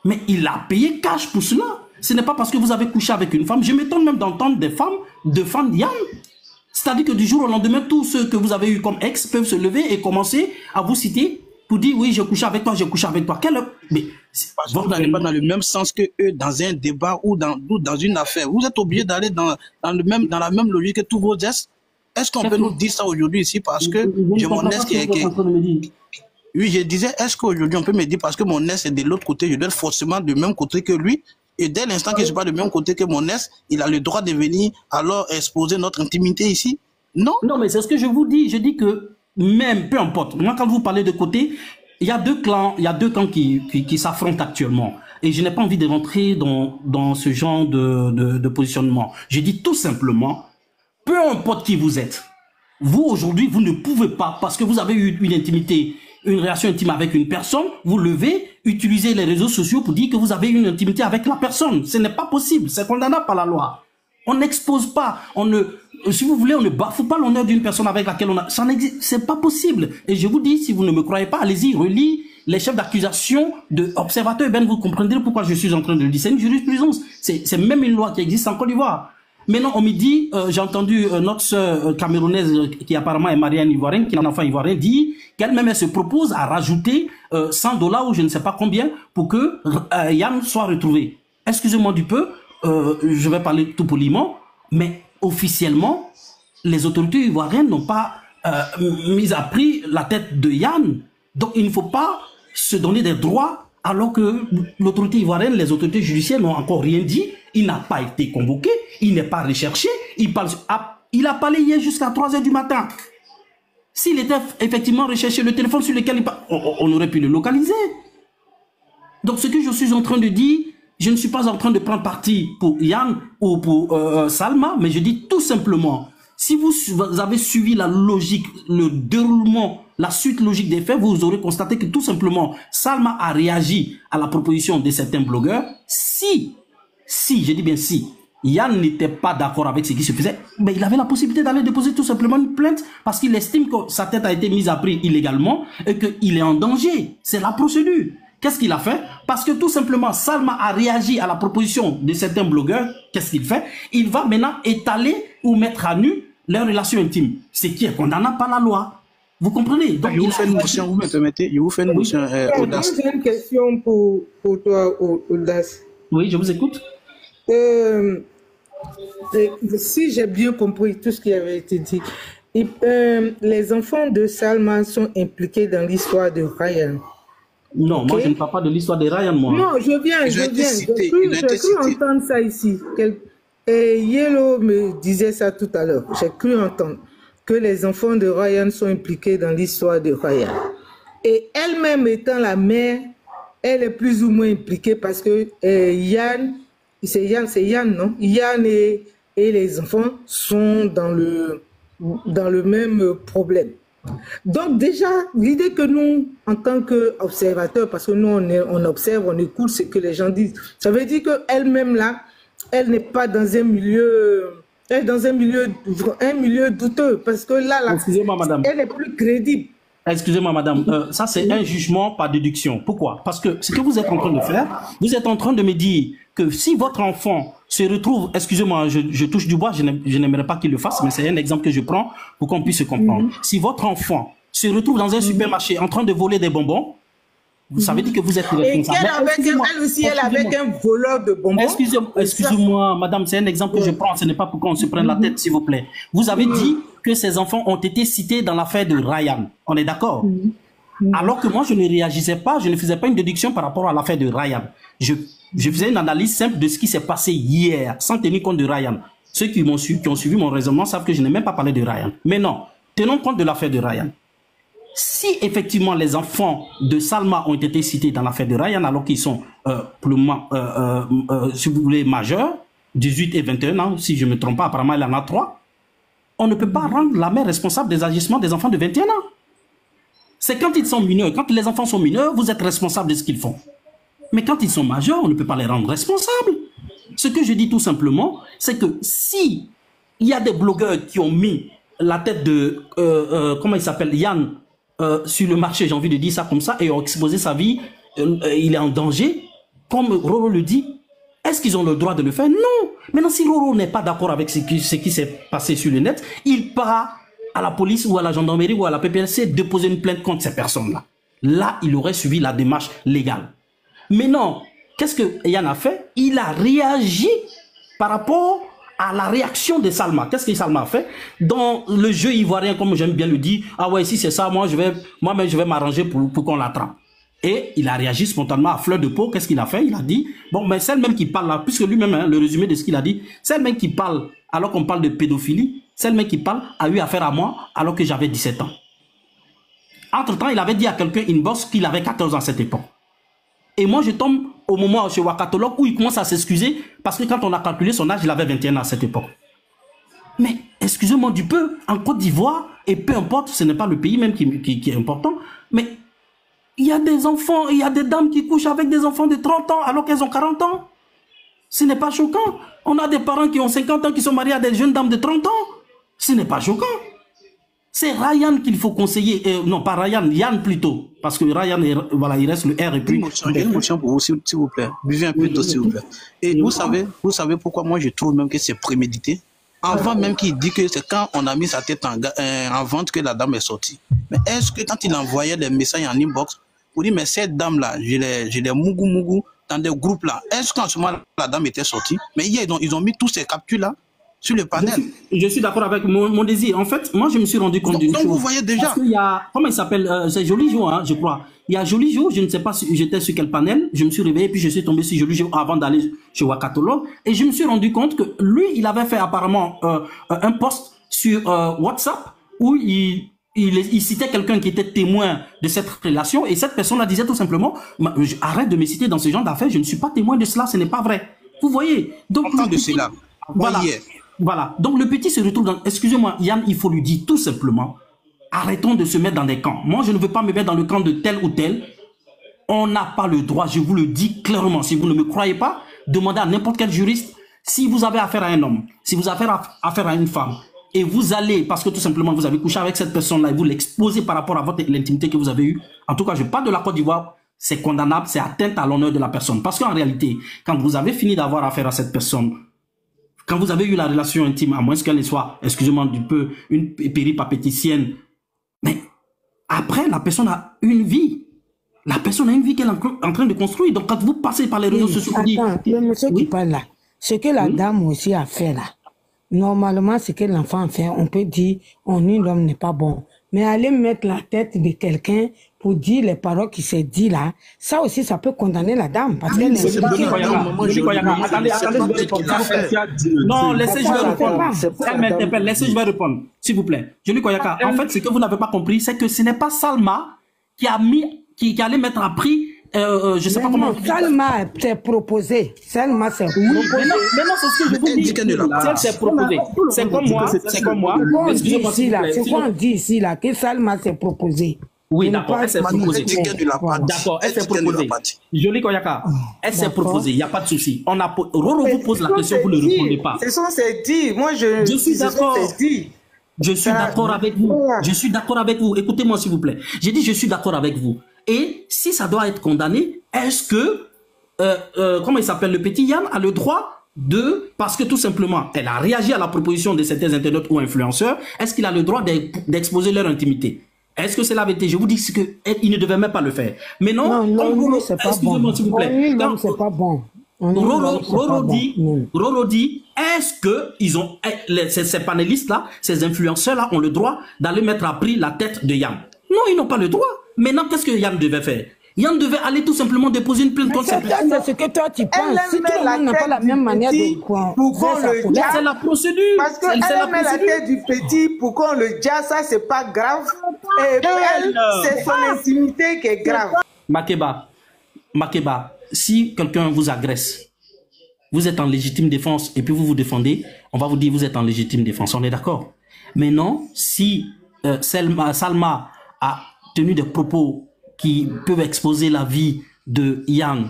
mais il a payé cash pour cela. Ce n'est pas parce que vous avez couché avec une femme. Je m'étonne même d'entendre des femmes, de fans d'Yann. C'est-à-dire que du jour au lendemain, tous ceux que vous avez eu comme ex peuvent se lever et commencer à vous citer pour dire oui, je couche avec toi, je couche avec toi. Mais vous n'allez pas dans le même sens que eux dans un débat ou dans une affaire. Vous êtes obligé d'aller dans la même logique que tous vos ex. Est-ce qu'on peut nous dire ça aujourd'hui ici parce que j'ai mon ex qui est... Oui, je disais, est-ce qu'aujourd'hui on peut me dire parce que mon ex est de l'autre côté, je dois être forcément du même côté que lui? Et dès l'instant que je ne suis pas du même côté que mon ex, il a le droit de venir alors exposer notre intimité ici? Non? Non, mais c'est ce que je vous dis. Je dis que même, peu importe. Moi, quand vous parlez de côté, il y a deux clans qui s'affrontent actuellement. Et je n'ai pas envie de rentrer dans ce genre de positionnement. Je dis tout simplement, peu importe qui vous êtes, Vous, aujourd'hui, vous ne pouvez pas, parce que vous avez eu une intimité, une relation intime avec une personne, vous levez, utilisez les réseaux sociaux pour dire que vous avez une intimité avec la personne. Ce n'est pas possible, c'est condamnable par la loi. On n'expose pas, si vous voulez, on ne bafoue pas l'honneur d'une personne avec laquelle on a... Ça n'existe, c'est pas possible. Et je vous dis, si vous ne me croyez pas, allez-y, relis les chefs d'accusation de Observateur Eben, vous comprendrez pourquoi je suis en train de le dire. C'est une jurisprudence. C'est même une loi qui existe en Côte d'Ivoire. Maintenant, on me dit, j'ai entendu notre sœur camerounaise qui apparemment est mariée à un Ivoirien, qui est un enfant ivoirien, dit qu'elle-même elle se propose à rajouter $100 ou je ne sais pas combien pour que Yann soit retrouvé. Excusez-moi du peu, je vais parler tout poliment, mais officiellement, les autorités ivoiriennes n'ont pas mis à prix la tête de Yann. Donc il ne faut pas se donner des droits alors que l'autorité ivoirienne, les autorités judiciaires n'ont encore rien dit. Il n'a pas été convoqué, il n'est pas recherché. Il a parlé hier jusqu'à 3 h du matin. S'il était effectivement recherché, le téléphone sur lequel il parle, on aurait pu le localiser. Donc ce que je suis en train de dire, je ne suis pas en train de prendre parti pour Yann ou pour Salma, mais je dis tout simplement, si vous avez suivi la logique, le déroulement, la suite logique des faits, vous aurez constaté que tout simplement, Salma a réagi à la proposition de certains blogueurs. Si, je dis bien si, Yann n'était pas d'accord avec ce qui se faisait, mais il avait la possibilité d'aller déposer tout simplement une plainte parce qu'il estime que sa tête a été mise à prix illégalement et qu'il est en danger. C'est la procédure. Qu'est-ce qu'il a fait? Parce que tout simplement, Salma a réagi à la proposition de certains blogueurs. Qu'est-ce qu'il fait? Il va maintenant étaler ou mettre à nu leurs relations intimes, ce qui est condamnable par la loi. Vous comprenez? Donc, je vous fais une motion, vous me permettez? Je vous fais une motion, Audace. J'ai une question pour toi, Audace. Oui, je vous écoute. Si j'ai bien compris tout ce qui avait été dit, les enfants de Salma sont impliqués dans l'histoire de Ryan. Non, okay. Moi je ne parle pas de l'histoire de Ryan, moi. Non, je viens. J'ai cru entendre ça ici. Yellow me disait ça tout à l'heure. J'ai cru entendre que les enfants de Ryan sont impliqués dans l'histoire de Ryan. Et elle-même étant la mère, elle est plus ou moins impliquée parce que Yann, non? Yann et les enfants sont dans le même problème. Donc déjà, l'idée que nous, en tant qu'observateurs, parce que nous on observe, on écoute ce que les gens disent, ça veut dire qu'elle-même là, elle n'est pas dans un milieu, elle est dans un milieu douteux, parce que là, excusez-moi, madame, elle est plus crédible. Excusez-moi, madame, ça c'est un jugement par déduction. Pourquoi? Parce que ce que vous êtes en train de faire, vous êtes en train de me dire que si votre enfant se retrouve, excusez-moi, je touche du bois, je n'aimerais pas qu'il le fasse, mais c'est un exemple que je prends pour qu'on puisse se comprendre. Si votre enfant se retrouve dans un supermarché en train de voler des bonbons, vous savez dire que vous êtes responsable. Et elle aussi, elle avec un voleur de bonbons. Excusez-moi, madame, c'est un exemple que je prends, ce n'est pas pour qu'on se prenne la tête, s'il vous plaît. Vous avez dit que ces enfants ont été cités dans l'affaire de Ryan. On est d'accord? Alors que moi, je ne réagissais pas, je ne faisais pas une déduction par rapport à l'affaire de Ryan. Je faisais une analyse simple de ce qui s'est passé hier, sans tenir compte de Ryan. Ceux qui ont suivi mon raisonnement savent que je n'ai même pas parlé de Ryan. Mais non, tenons compte de l'affaire de Ryan. Si effectivement les enfants de Salma ont été cités dans l'affaire de Ryan, alors qu'ils sont si vous voulez, majeurs, 18 et 21 ans, si je ne me trompe pas, apparemment il en a 3, on ne peut pas rendre la mère responsable des agissements des enfants de 21 ans. C'est quand ils sont mineurs, quand les enfants sont mineurs, vous êtes responsable de ce qu'ils font. Mais quand ils sont majeurs, on ne peut pas les rendre responsables. Ce que je dis tout simplement, c'est que si il y a des blogueurs qui ont mis la tête de, comment il s'appelle, Yann, sur le marché, j'ai envie de dire ça comme ça, et ont exposé sa vie, il est en danger, comme Roro le dit, est-ce qu'ils ont le droit de le faire? Non. Maintenant, si Roro n'est pas d'accord avec ce qui s'est passé sur le net, il part à la police ou à la gendarmerie ou à la PPLC déposer une plainte contre ces personnes-là. Là, il aurait suivi la démarche légale. Mais non, qu'est-ce que Yann a fait? Il a réagi par rapport à la réaction de Salma. Qu'est-ce que Salma a fait? Dans le jeu ivoirien, comme j'aime bien le dire, ah ouais, si c'est ça, moi-même je vais m'arranger pour qu'on l'attrape. Et il a réagi spontanément à fleur de peau. Qu'est-ce qu'il a fait? Il a dit, bon, mais celle même qui parle là, puisque lui-même, hein, le résumé de ce qu'il a dit, celle même qui parle, alors qu'on parle de pédophilie, celle même qui parle a eu affaire à moi alors que j'avais 17 ans. Entre-temps, il avait dit à quelqu'un inbox qu'il avait 14 ans à cette époque. Et moi, je tombe au moment chez Wakatolog où il commence à s'excuser parce que quand on a calculé son âge, il avait 21 ans à cette époque. Mais, excusez-moi du peu, en Côte d'Ivoire, Et peu importe, ce n'est pas le pays même qui est important, mais il y a des enfants, il y a des dames qui couchent avec des enfants de 30 ans alors qu'elles ont 40 ans. Ce n'est pas choquant. On a des parents qui ont 50 ans qui sont mariés à des jeunes dames de 30 ans. Ce n'est pas choquant. C'est Ryan qu'il faut conseiller. Non, pas Ryan, Yann plutôt. Parce que Ryan, voilà, il reste le R et puis... J'ai une motion pour vous, s'il vous plaît. Buvez un peu d'eau, s'il vous plaît. Et vous savez pourquoi moi je trouve même que c'est prémédité? Avant même qu'il dit que c'est quand on a mis sa tête en vente que la dame est sortie. Mais est-ce que quand il envoyait des messages en inbox, pour dire, mais cette dame-là, j'ai les mougou dans des groupes là, est-ce qu'en ce moment la dame était sortie? Mais hier, ils ont mis tous ces captures-là sur le panel. Je suis d'accord avec mon désir. En fait, moi, je me suis rendu compte d'une chose. Donc, vous voyez déjà. Parce qu'il y a, comment il s'appelle, c'est Joli Joe, hein, je crois. Il y a Joli Joe, je ne sais pas si j'étais sur quel panel. Je me suis réveillé, puis je suis tombé sur Joli Joe avant d'aller chez Wakatolo. Et je me suis rendu compte que lui, il avait fait apparemment un post sur WhatsApp où il citait quelqu'un qui était témoin de cette relation. Et cette personne-là disait tout simplement, arrête de me citer dans ce genre d'affaires, je ne suis pas témoin de cela, ce n'est pas vrai. Vous voyez? Donc, de cela. Voilà. Voilà. Donc, le petit se retrouve dans... Excusez-moi, Yann, il faut lui dire tout simplement, arrêtons de se mettre dans des camps. Moi, je ne veux pas me mettre dans le camp de tel ou tel. On n'a pas le droit, je vous le dis clairement. Si vous ne me croyez pas, demandez à n'importe quel juriste. Si vous avez affaire à un homme, si vous avez affaire à une femme, et vous allez, parce que tout simplement, vous avez couché avec cette personne-là et vous l'exposez par rapport à l'intimité que vous avez eue. En tout cas, je parle de la Côte d'Ivoire, c'est condamnable, c'est atteinte à l'honneur de la personne. Parce qu'en réalité, quand vous avez fini d'avoir affaire à cette personne, quand vous avez eu la relation intime, à moins qu'elle soit, excusez-moi du peu, une péripapéticienne, mais après, la personne a une vie. La personne a une vie qu'elle est en train de construire. Donc, quand vous passez par les réseaux sociaux, vous dites... Le monsieur qui parle là, ce que la dame aussi a fait là, normalement, ce que l'enfant a fait, on peut dire, l'homme n'est pas bon. Mais aller mettre la tête de quelqu'un pour dire les paroles qui s'est dit là, ça aussi, ça peut condamner la dame. Parce qu'elle est... Non, laissez, je vais répondre. Elle m'interpelle, laissez, je vais répondre. S'il vous plaît. Julie Koyaka, en fait, ce que vous n'avez pas compris, c'est que ce n'est pas Salma qui allait mettre à prix je sais pas comment. Salma s'est proposé. Salma s'est proposé. Mais non, c'est ce que je vous dis. Elle s'est proposé. C'est comme moi. C'est comme moi. C'est quoi on dit ici là que Salma s'est proposé. Oui, d'accord, elle s'est proposée. D'accord, elle s'est proposée. Jolie Koyaka, elle s'est proposée, il n'y a pas de souci. Roro vous pose la question, vous ne répondez pas. C'est ça, c'est dit. Moi, je suis d'accord. Je suis d'accord avec vous. Je suis d'accord avec vous. Écoutez-moi, s'il vous plaît. J'ai dit, je suis d'accord avec vous. Et si ça doit être condamné, est-ce que, comment il s'appelle, le petit Yann a le droit parce que tout simplement, elle a réagi à la proposition de certains internautes ou influenceurs, est-ce qu'il a le droit d'exposer leur intimité? Est-ce que c'est la vérité? Je vous dis qu'il ne devait même pas le faire. Mais non, c'est pas bon. S'il vous plaît. C'est pas bon. Roro dit, est-ce que ces panélistes-là, ces influenceurs-là ont le droit d'aller mettre à prix la tête de Yann? Non, ils n'ont pas le droit. Maintenant, qu'est-ce que Yann devait faire? Yann devait aller tout simplement déposer une plainte contre cette personne. C'est ce que toi tu penses. Si tout le monde n'a pas la même manière de voir, c'est la procédure. Parce qu'elle met la tête du petit pour qu'on le dise, ça c'est pas grave. Et elle, c'est son intimité qui est grave. Makeba, si quelqu'un vous agresse, vous êtes en légitime défense et puis vous vous défendez, on va vous dire vous êtes en légitime défense. On est d'accord? Mais non, si Salma a tenu des propos qui peuvent exposer la vie de Yann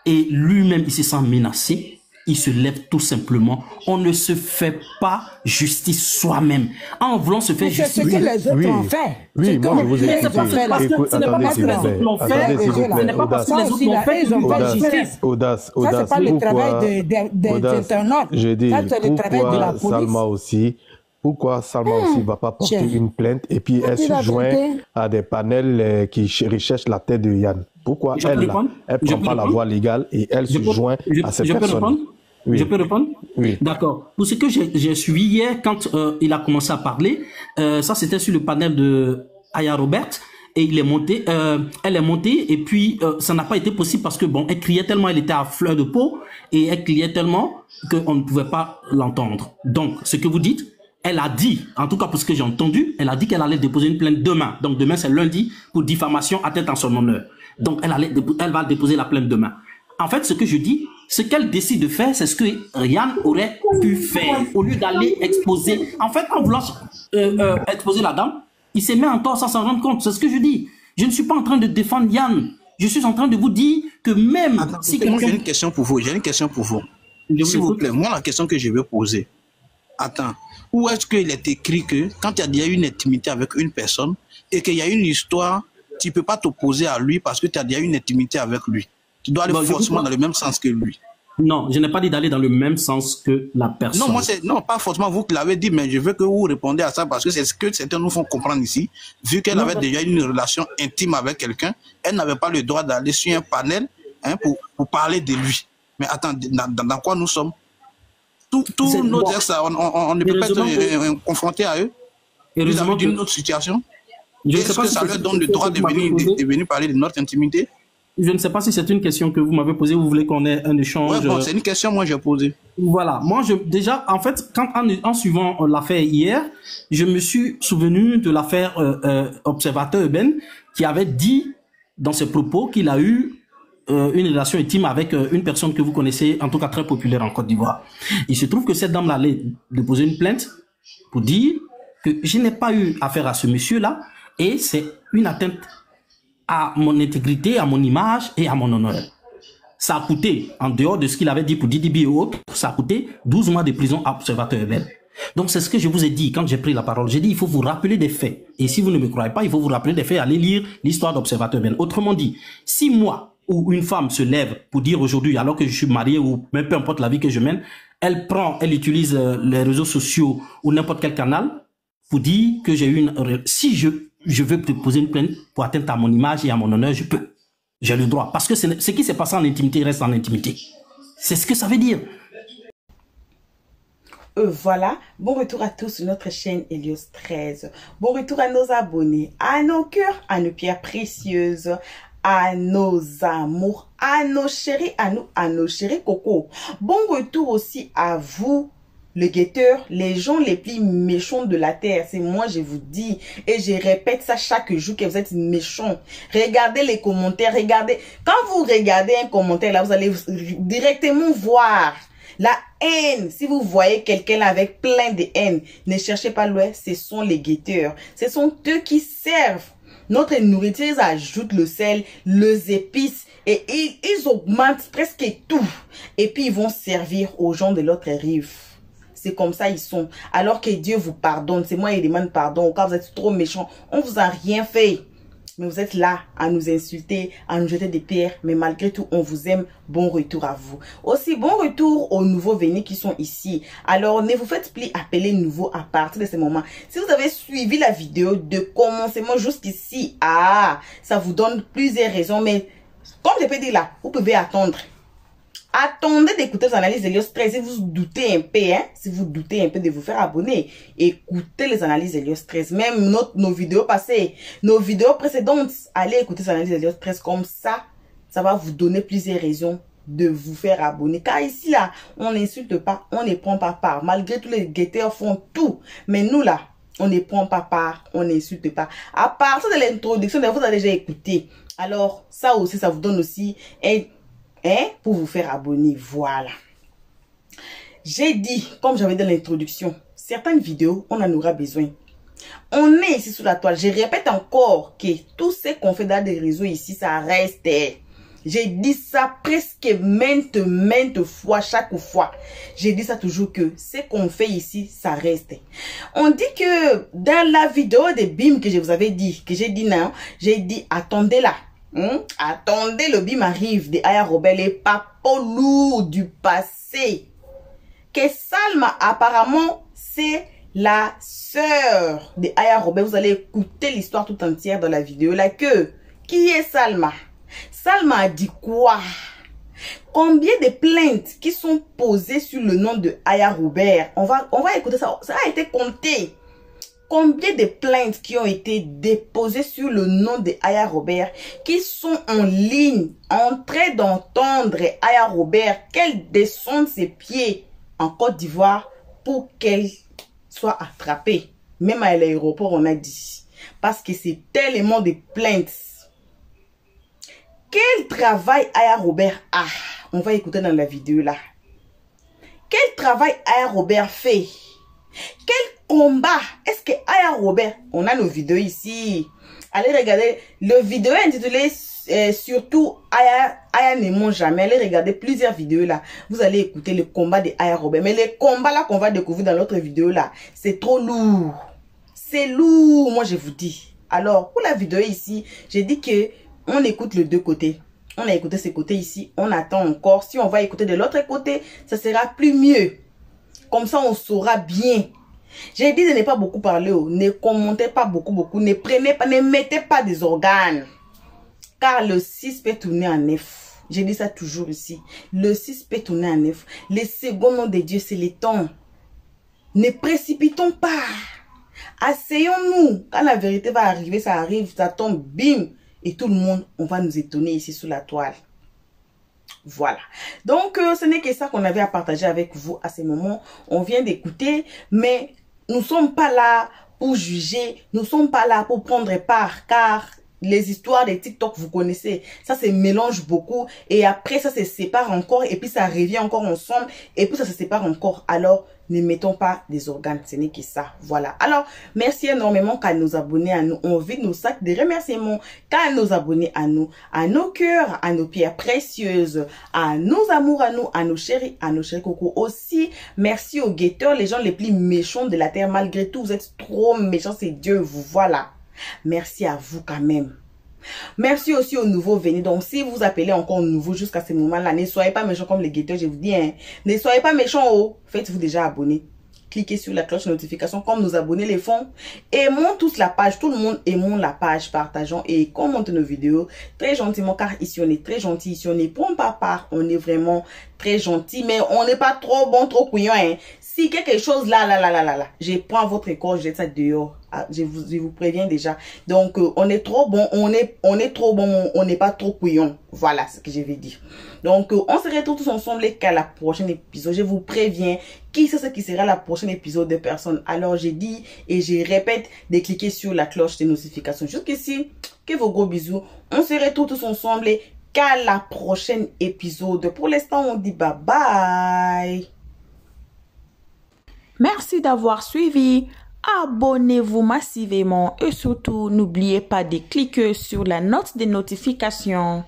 et lui-même il se sent menacé, il se lève tout simplement. On ne se fait pas justice soi-même. En voulant se faire justice... C'est ce que les autres ont fait. Oui, moi je vous ai écouté. Ce n'est pas parce que les autres l'ont fait. Ce n'est pas parce que les autres l'ont fait qu'ils n'ont pas justice. Audace. Ça, c'est pas le travail des internautes. Je dis, ça, c'est le travail de la police. Salma aussi... Pourquoi Salma aussi ne va pas porter une plainte et puis elle se joint à des panels qui recherchent la tête de Yann? Pourquoi elle ne prend pas la voie légale et elle se joint à cette personne? Je peux répondre? Oui. D'accord. Pour ce que j'ai suivi hier, quand il a commencé à parler, ça c'était sur le panel de Aya Robert, et il est monté, elle est montée, et puis ça n'a pas été possible parce que bon, elle criait tellement, elle était à fleur de peau, et elle criait tellement qu'on ne pouvait pas l'entendre. Donc, ce que vous dites, elle a dit, en tout cas pour ce que j'ai entendu, elle a dit qu'elle allait déposer une plainte demain. Donc demain c'est lundi pour diffamation atteinte en son honneur. Donc elle va déposer la plainte demain. En fait, ce que je dis, ce qu'elle décide de faire, c'est ce que Yann aurait pu faire au lieu d'aller exposer. En fait, en voulant exposer la dame, il s'est mis en tort sans s'en rendre compte. C'est ce que je dis. Je ne suis pas en train de défendre Yann. Je suis en train de vous dire que même si moi, j'ai une question pour vous. S'il vous plaît, moi, la question que je veux poser. Attends, où est-ce qu'il est écrit que quand il y a déjà une intimité avec une personne et qu'il y a une histoire, tu ne peux pas t'opposer à lui parce que tu as déjà une intimité avec lui? Tu dois aller forcément dans le même sens que lui. Non, je n'ai pas dit d'aller dans le même sens que la personne. Non, pas forcément vous qui l'avez dit, mais je veux que vous répondiez à ça parce que c'est ce que certains nous font comprendre ici. Vu qu'elle avait déjà une relation intime avec quelqu'un, elle n'avait pas le droit d'aller sur un panel pour parler de lui. Mais attends, dans quoi nous sommes? Tous nos ex, on ne peut pas être confronté à eux. Heureusement d'une autre situation. Est-ce que ça leur donne le droit de venir parler de notre intimité? Je ne sais pas si c'est une question que vous m'avez posée, vous voulez qu'on ait un échange. Ouais, bon, c'est une question moi j'ai posée. Voilà, moi déjà, en fait, en suivant l'affaire hier, je me suis souvenu de l'affaire Observateur Eben qui avait dit dans ses propos qu'il a eu une relation intime avec une personne que vous connaissez, en tout cas très populaire en Côte d'Ivoire. Il se trouve que cette dame-là allait déposer une plainte pour dire que je n'ai pas eu affaire à ce monsieur-là et c'est une atteinte à mon intégrité, à mon image et à mon honneur. Ça a coûté, en dehors de ce qu'il avait dit pour Didi B et autres, ça a coûté 12 mois de prison à Observateur Eben. Donc c'est ce que je vous ai dit quand j'ai pris la parole. J'ai dit il faut vous rappeler des faits. Et si vous ne me croyez pas, il faut vous rappeler des faits, allez lire l'histoire d'Observateur Eben. Autrement dit, si moi ou une femme se lève pour dire aujourd'hui, alors que je suis marié ou même peu importe la vie que je mène, elle utilise les réseaux sociaux ou n'importe quel canal pour dire que j'ai eu une... Si je veux te poser une plainte pour atteindre à mon image et à mon honneur, je peux. J'ai le droit. Parce que ce qui s'est passé en intimité reste en intimité. C'est ce que ça veut dire. Voilà, bon retour à tous sur notre chaîne Helios 13. Bon retour à nos abonnés, à nos cœurs, à nos pierres précieuses, à nos amours, à nos chéris, à nos chéris coco. Bon retour aussi à vous, le guetteur, les gens les plus méchants de la terre. C'est moi, je vous dis, et je répète ça chaque jour que vous êtes méchants. Regardez les commentaires, regardez. Quand vous regardez un commentaire là, vous allez directement voir la haine. Si vous voyez quelqu'un avec plein de haine, ne cherchez pas loin, ce sont les guetteurs. Ce sont eux qui servent notre nourriture. Ils ajoutent le sel, les épices et ils augmentent presque tout. Et puis ils vont servir aux gens de l'autre rive. C'est comme ça ils sont. Alors que Dieu vous pardonne. C'est moi qui demande pardon. Quand vous êtes trop méchant, on vous a rien fait. Mais vous êtes là à nous insulter, à nous jeter des pierres. Mais malgré tout, on vous aime. Bon retour à vous. Aussi, bon retour aux nouveaux venus qui sont ici. Alors, ne vous faites plus appeler nouveau à partir de ce moment. Si vous avez suivi la vidéo de commencement jusqu'ici, ça vous donne plusieurs raisons. Mais comme je peux dire là, vous pouvez attendre. Attendez d'écouter les analyses d'Helios 13 si vous doutez un peu, si vous doutez un peu de vous faire abonner. Écoutez les analyses d'Helios 13, même nos vidéos passées, nos vidéos précédentes. Allez écouter les analyses d'Helios 13 comme ça, ça va vous donner plusieurs raisons de vous faire abonner. Car ici là, on n'insulte pas, on ne prend pas part. Malgré tous les guetteurs font tout, mais nous là, on ne prend pas part, on n'insulte pas. À partir de l'introduction, vous avez déjà écouté. Alors ça aussi, ça vous donne aussi pour vous faire abonner. Voilà. J'ai dit, comme j'avais dans l'introduction, certaines vidéos, on en aura besoin. On est ici sous la toile. Je répète encore que tout ce qu'on fait dans des réseaux ici, ça reste. J'ai dit ça presque maintes fois, chaque fois. J'ai dit ça toujours que ce qu'on fait ici, ça reste. On dit que dans la vidéo de BIM que je vous avais dit, que j'ai dit non, j'ai dit attendez là. Attendez, le BIM arrive de Aya Robert, les papos lourds du passé. Que Salma, apparemment, c'est la sœur de Aya Robert. Vous allez écouter l'histoire tout entière dans la vidéo. Là, qui est Salma? Salma a dit quoi? Combien de plaintes qui sont posées sur le nom de Aya Robert? On va écouter ça. Ça a été compté. Combien de plaintes qui ont été déposées sur le nom de Aya Robert, qui sont en ligne, en train d'entendre Aya Robert, qu'elle descende ses pieds en Côte d'Ivoire pour qu'elle soit attrapée. Même à l'aéroport, on a dit. Parce que c'est tellement de plaintes. Quel travail Aya Robert a? On va écouter dans la vidéo là. Quel travail Aya Robert fait? Quel combat? Est-ce que Aya Robert, on a nos vidéos ici. Allez regarder le vidéo intitulé surtout Aya ne ment jamais. Allez regarder plusieurs vidéos là. Vous allez écouter le combat de Aya Robert. Mais les combats là qu'on va découvrir dans l'autre vidéo là, c'est trop lourd. C'est lourd, moi je vous dis. Alors, pour la vidéo ici, j'ai dit que on écoute les deux côtés. On a écouté ce côté ici, on attend encore. Si on va écouter de l'autre côté, ça sera plus mieux. Comme ça, on saura bien. J'ai dit de ne pas beaucoup parler. Ne commentez pas beaucoup. Ne prenez pas, ne mettez pas des organes. Car le 6 peut tourner en 9. J'ai dit ça toujours ici. Le 6 peut tourner en 9. Les seconds noms de Dieu, c'est les temps. Ne précipitons pas. Asseyons-nous. Quand la vérité va arriver, ça arrive, ça tombe, bim. Et tout le monde, on va nous étonner ici sous la toile. Voilà. Donc, ce n'est que ça qu'on avait à partager avec vous à ce moment. On vient d'écouter, mais nous ne sommes pas là pour juger. Nous ne sommes pas là pour prendre part, car les histoires des TikTok, vous connaissez, ça se mélange beaucoup. Et après, ça se sépare encore. Et puis, ça revient encore ensemble. Et puis, ça se sépare encore. Alors, ne mettons pas des organes, ce n'est que ça. Voilà. Alors, merci énormément qu'à nos abonnés à nous. On vide nos sacs de remerciements qu'à nos abonnés à nous, à nos cœurs, à nos pierres précieuses, à nos amours à nous, à nos chéris cocos aussi. Merci aux guetteurs, les gens les plus méchants de la terre. Malgré tout, vous êtes trop méchants, c'est Dieu, vous voilà. Merci à vous quand même. Merci aussi aux nouveaux venus. Donc, si vous appelez encore nouveau jusqu'à ce moment-là, ne soyez pas méchants comme les guetteurs, je vous dis. Hein. Ne soyez pas méchants. Oh. Faites-vous déjà abonner. Cliquez sur la cloche de notification comme nos abonnés les font. Aimons tous la page. Tout le monde aimons la page. Partageons et commentons nos vidéos très gentiment. Car ici, on est très gentil. Ici, on ne prend pas part. On est vraiment très gentil. Mais on n'est pas trop bon, trop couillon. Hein. Si quelque chose là, je prends votre corps, je jette ça dehors. Ah, je vous préviens déjà. Donc, on est trop bon, on est trop bon, on n'est pas trop couillon. Voilà ce que je vais dire. Donc, on se retrouve tous ensemble qu'à la prochaine épisode. Je vous préviens, qui c'est ce qui sera la prochaine épisode de personnes. Alors, j'ai dit et je répète de cliquer sur la cloche de notification. Jusqu'ici, que vos gros bisous. On se retrouve tous ensemble qu'à la prochaine épisode. Pour l'instant, on dit bye bye. Merci d'avoir suivi. Abonnez-vous massivement et surtout n'oubliez pas de cliquer sur la note de notification.